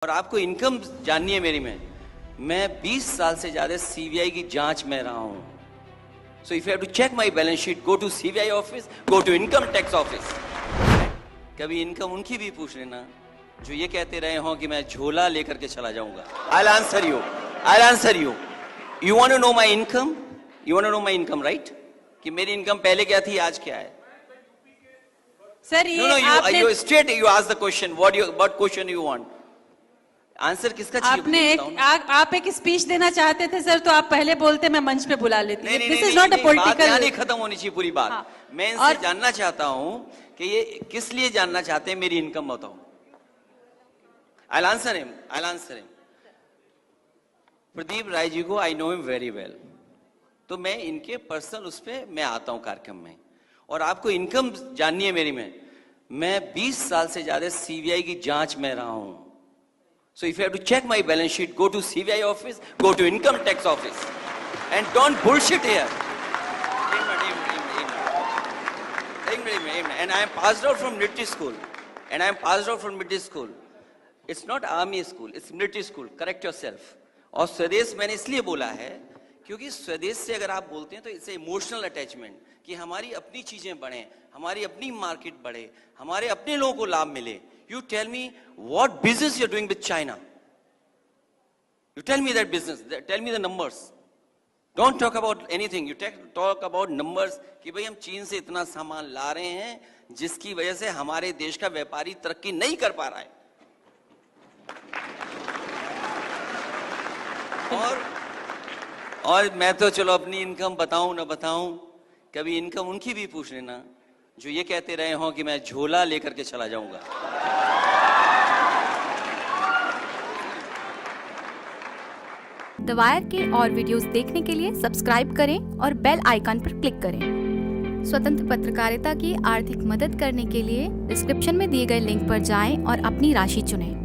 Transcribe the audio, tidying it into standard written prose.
और आपको इनकम जाननी है मेरी में। मैं 20 साल से ज्यादा सीबीआई की जांच में रहा हूं। So if you have to check my balance sheet, go to CBI office, go to income tax office. कभी इनकम उनकी भी पूछ लेना जो ये कहते रहे हों कि मैं झोला लेकर के चला जाऊंगा। I will answer you. You want to know my income? You want to know my income, right? कि मेरी इनकम पहले क्या थी, आज क्या है? सर ये you straight you ask the question. What question you want? Answer किसका चाहिए? आपने आप एक स्पीच देना चाहते थे सर, तो आप पहले बोलते, मैं मंच पे बुला लेती। This is not a political. नहीं, खत्म होनी चाहिए पूरी बात। हाँ। मैं इनसे जानना चाहता हूं कि ये किस लिए जानना चाहते हैं, मेरी इनकम बताओ। I'll answer him. Pradeep Rai ji को I know him very well, तो मैं इनके पर्सनल उस पे मैं आता हूं कार्यक्रम में। और आपको इनकम जाननी है मेरी में। मैं 20 साल से ज्यादा सीबीआई की जांच में रहा हूं। So if you have to check my balance sheet, go to CBI office, go to income tax office and don't bullshit here. And I am passed out from military school. It's not army school, it's military school. Correct yourself. और स्वदेश मैंने इसलिए बोला है क्योंकि स्वदेश से अगर आप बोलते हैं तो इट्स इमोशनल अटैचमेंट, कि हमारी अपनी चीजें बढ़े, हमारी अपनी मार्केट बढ़े, हमारे अपने लोगों को लाभ मिले। You tell me what business you are doing with China. You tell me that business, tell me the numbers. Don't talk about anything, you talk about numbers, कि भाई हम चीन से इतना सामान ला रहे हैं जिसकी वजह से हमारे देश का व्यापारी तरक्की नहीं कर पा रहा है। और मैं तो चलो अपनी इनकम बताऊं ना बताऊं, कभी इनकम उनकी भी पूछ लेना जो ये कहते रहे हों कि मैं झोला लेकर के चला जाऊंगा। द वायर के और वीडियोस देखने के लिए सब्सक्राइब करें और बेल आइकन पर क्लिक करें। स्वतंत्र पत्रकारिता की आर्थिक मदद करने के लिए डिस्क्रिप्शन में दिए गए लिंक पर जाएं और अपनी राशि चुनें।